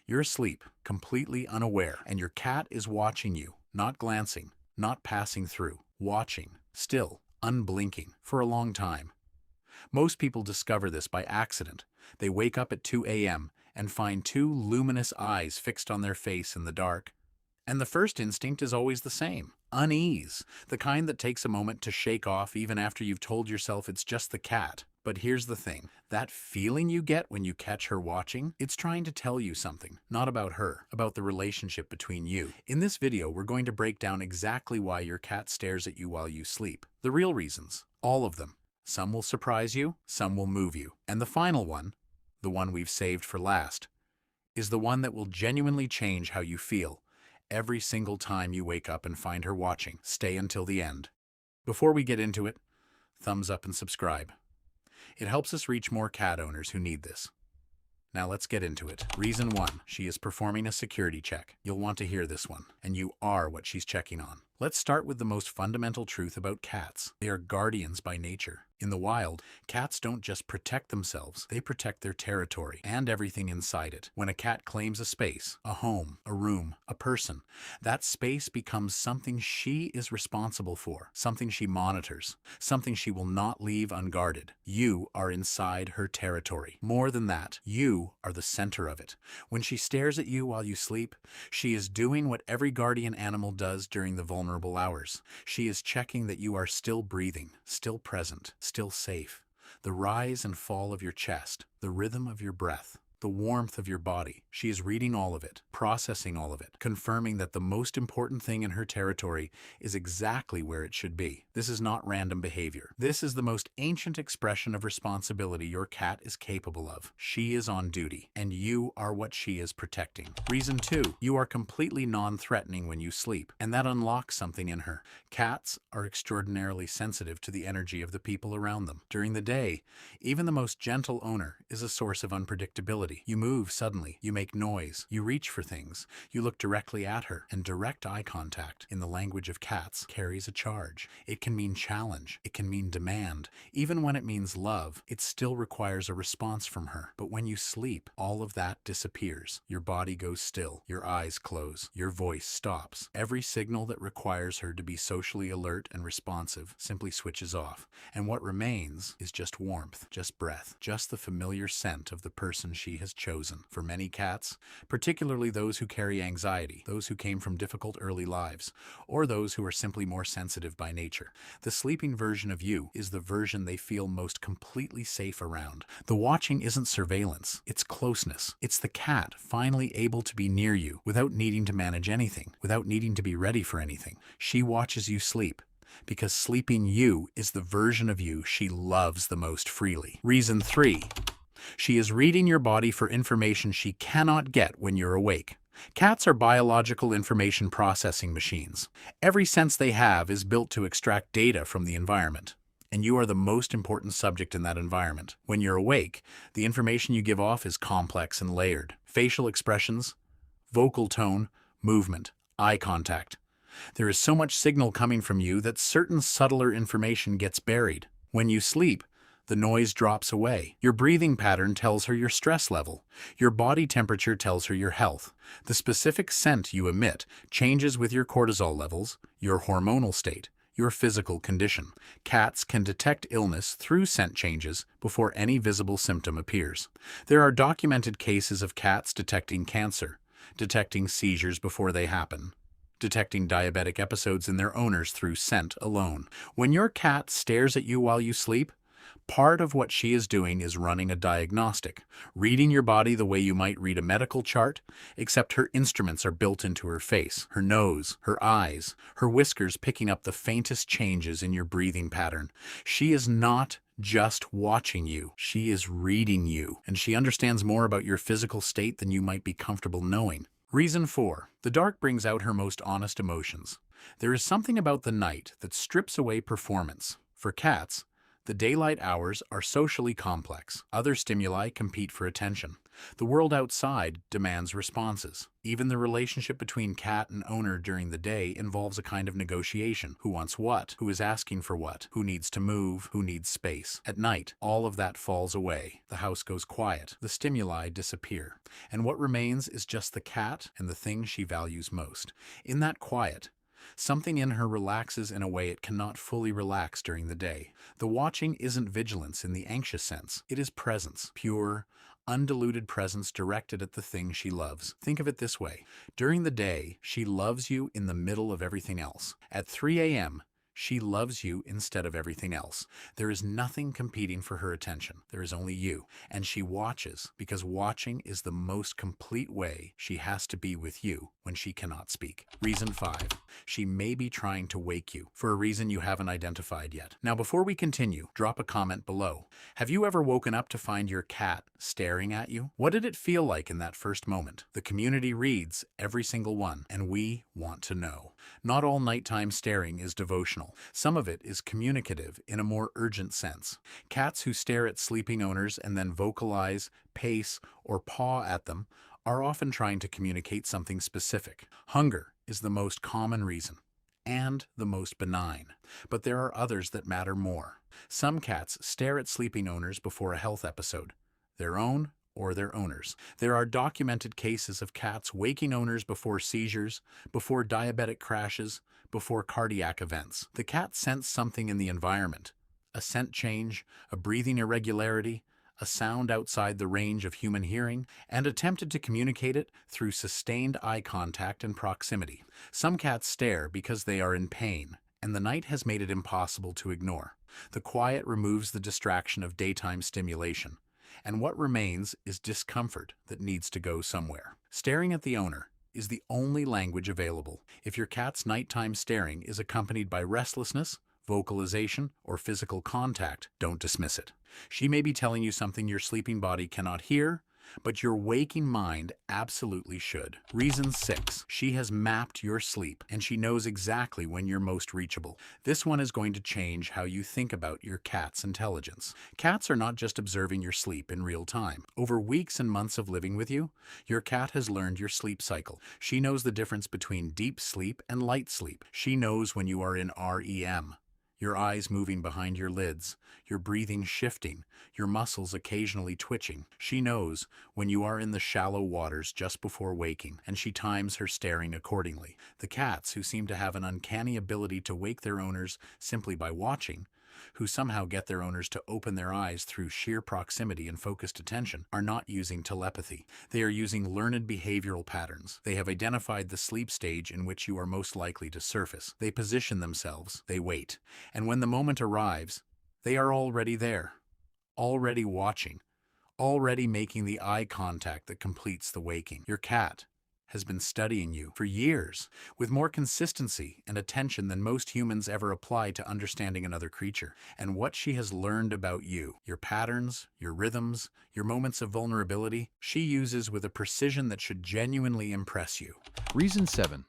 You're asleep, completely unaware, and your cat is watching you, not glancing, not passing through, watching, still, unblinking, for a long time. Most people discover this by accident. They wake up at 2 a.m. and find two luminous eyes fixed on their face in the dark. And the first instinct is always the same: unease, the kind that takes a moment to shake off even after you've told yourself it's just the cat. But here's the thing, that feeling you get when you catch her watching, it's trying to tell you something, not about her, about the relationship between you. In this video, we're going to break down exactly why your cat stares at you while you sleep. The real reasons, all of them. Some will surprise you, some will move you. And the final one, the one we've saved for last, is the one that will genuinely change how you feel every single time you wake up and find her watching. Stay until the end. Before we get into it, thumbs up and subscribe. It helps us reach more cat owners who need this. Now let's get into it. Reason 1. She is performing a security check. You'll want to hear this one, and you are what she's checking on. Let's start with the most fundamental truth about cats. They are guardians by nature. In the wild, cats don't just protect themselves, they protect their territory and everything inside it. When a cat claims a space, a home, a room, a person, that space becomes something she is responsible for, something she monitors, something she will not leave unguarded. You are inside her territory. More than that, you are the center of it. When she stares at you while you sleep, she is doing what every guardian animal does during the vulnerable hours. She is checking that you are still breathing, still present, still safe. The rise and fall of your chest, the rhythm of your breath, the warmth of your body. She is reading all of it, processing all of it, confirming that the most important thing in her territory is exactly where it should be. This is not random behavior. This is the most ancient expression of responsibility your cat is capable of. She is on duty, and you are what she is protecting. Reason 2. You are completely non-threatening when you sleep, and that unlocks something in her. Cats are extraordinarily sensitive to the energy of the people around them. During the day, even the most gentle owner is a source of unpredictability. You move suddenly, you make noise, you reach for things, you look directly at her, and direct eye contact, in the language of cats, carries a charge. It can mean challenge, it can mean demand. Even when it means love, it still requires a response from her. But when you sleep, all of that disappears. Your body goes still, your eyes close, your voice stops. Every signal that requires her to be socially alert and responsive simply switches off. And what remains is just warmth, just breath, just the familiar scent of the person she has chosen. For many cats, particularly those who carry anxiety, those who came from difficult early lives, or those who are simply more sensitive by nature, the sleeping version of you is the version they feel most completely safe around. The watching isn't surveillance, it's closeness. It's the cat finally able to be near you without needing to manage anything, without needing to be ready for anything. She watches you sleep, because sleeping you is the version of you she loves the most freely. Reason 3. She is reading your body for information she cannot get when you're awake. Cats are biological information processing machines. Every sense they have is built to extract data from the environment, and you are the most important subject in that environment. When you're awake, the information you give off is complex and layered. Facial expressions, vocal tone, movement, eye contact. There is so much signal coming from you that certain subtler information gets buried. When you sleep, the noise drops away. Your breathing pattern tells her your stress level. Your body temperature tells her your health. The specific scent you emit changes with your cortisol levels, your hormonal state, your physical condition. Cats can detect illness through scent changes before any visible symptom appears. There are documented cases of cats detecting cancer, detecting seizures before they happen, detecting diabetic episodes in their owners through scent alone. When your cat stares at you while you sleep, part of what she is doing is running a diagnostic, reading your body the way you might read a medical chart, except her instruments are built into her face, her nose, her eyes, her whiskers picking up the faintest changes in your breathing pattern. She is not just watching you, she is reading you, and she understands more about your physical state than you might be comfortable knowing. Reason 4. The dark brings out her most honest emotions. There is something about the night that strips away performance. For cats, The daylight hours are socially complex. Other stimuli compete for attention. The world outside demands responses. Even the relationship between cat and owner during the day involves a kind of negotiation. Who wants what? Who is asking for what? Who needs to move? Who needs space? At night, all of that falls away. The house goes quiet. The stimuli disappear. And what remains is just the cat and the thing she values most. In that quiet, something in her relaxes in a way it cannot fully relax during the day. The watching isn't vigilance in the anxious sense. It is presence, pure, undiluted presence directed at the thing she loves. Think of it this way. During the day, she loves you in the middle of everything else. At 3 a.m., she loves you instead of everything else. There is nothing competing for her attention. There is only you. And she watches, because watching is the most complete way she has to be with you when she cannot speak. Reason 5. She may be trying to wake you for a reason you haven't identified yet. Now, before we continue, drop a comment below. Have you ever woken up to find your cat staring at you? What did it feel like in that first moment? The community reads every single one, and we want to know. Not all nighttime staring is devotional. Some of it is communicative in a more urgent sense. Cats who stare at sleeping owners and then vocalize, pace, or paw at them are often trying to communicate something specific. Hunger is the most common reason, and the most benign. But there are others that matter more. Some cats stare at sleeping owners before a health episode, their own or their owners. There are documented cases of cats waking owners before seizures, before diabetic crashes, before cardiac events. The cat sensed something in the environment, a scent change, a breathing irregularity, a sound outside the range of human hearing, and attempted to communicate it through sustained eye contact and proximity. Some cats stare because they are in pain, and the night has made it impossible to ignore. The quiet removes the distraction of daytime stimulation, and what remains is discomfort that needs to go somewhere. Staring at the owner is the only language available. If your cat's nighttime staring is accompanied by restlessness, vocalization, or physical contact, don't dismiss it. She may be telling you something your sleeping body cannot hear, but your waking mind absolutely should. Reason 6. She has mapped your sleep, and she knows exactly when you're most reachable. This one is going to change how you think about your cat's intelligence. Cats are not just observing your sleep in real time. Over weeks and months of living with you, your cat has learned your sleep cycle. She knows the difference between deep sleep and light sleep. She knows when you are in REM, your eyes moving behind your lids, your breathing shifting, your muscles occasionally twitching. She knows when you are in the shallow waters just before waking, and she times her staring accordingly. The cats, who seem to have an uncanny ability to wake their owners simply by watching, who somehow get their owners to open their eyes through sheer proximity and focused attention, are not using telepathy. They are using learned behavioral patterns. They have identified the sleep stage in which you are most likely to surface. They position themselves, they wait, and when the moment arrives, they are already there, already watching, already making the eye contact that completes the waking. Your cat has been studying you for years, with more consistency and attention than most humans ever apply to understanding another creature. And what she has learned about you, your patterns, your rhythms, your moments of vulnerability, she uses with a precision that should genuinely impress you. Reason 7.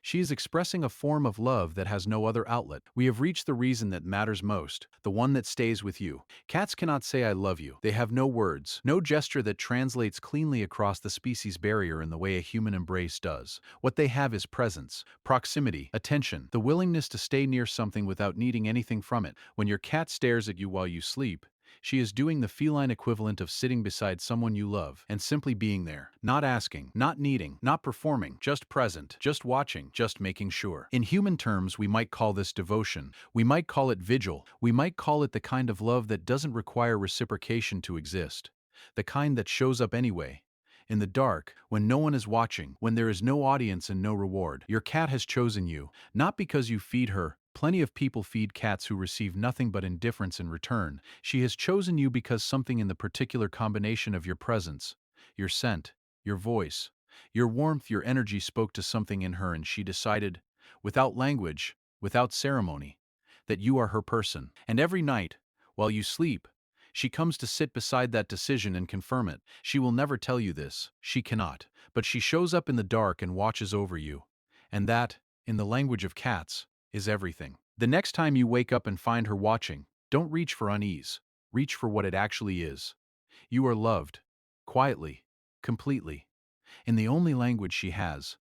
She is expressing a form of love that has no other outlet. We have reached the reason that matters most, the one that stays with you. Cats cannot say I love you. They have no words, no gesture that translates cleanly across the species barrier in the way a human embrace does. What they have is presence, proximity, attention, the willingness to stay near something without needing anything from it. When your cat stares at you while you sleep, she is doing the feline equivalent of sitting beside someone you love and simply being there. Not asking, not needing, not performing, just present, just watching, just making sure. In human terms, we might call this devotion. We might call it vigil. We might call it the kind of love that doesn't require reciprocation to exist. The kind that shows up anyway. In the dark, when no one is watching, when there is no audience and no reward. Your cat has chosen you, not because you feed her. Plenty of people feed cats who receive nothing but indifference in return. She has chosen you because something in the particular combination of your presence, your scent, your voice, your warmth, your energy spoke to something in her, and she decided, without language, without ceremony, that you are her person. And every night, while you sleep, she comes to sit beside that decision and confirm it. She will never tell you this. She cannot. But she shows up in the dark and watches over you. And that, in the language of cats, is everything. The next time you wake up and find her watching, Don't reach for unease. Reach for what it actually is. You are loved. Quietly. Completely. In the only language she has.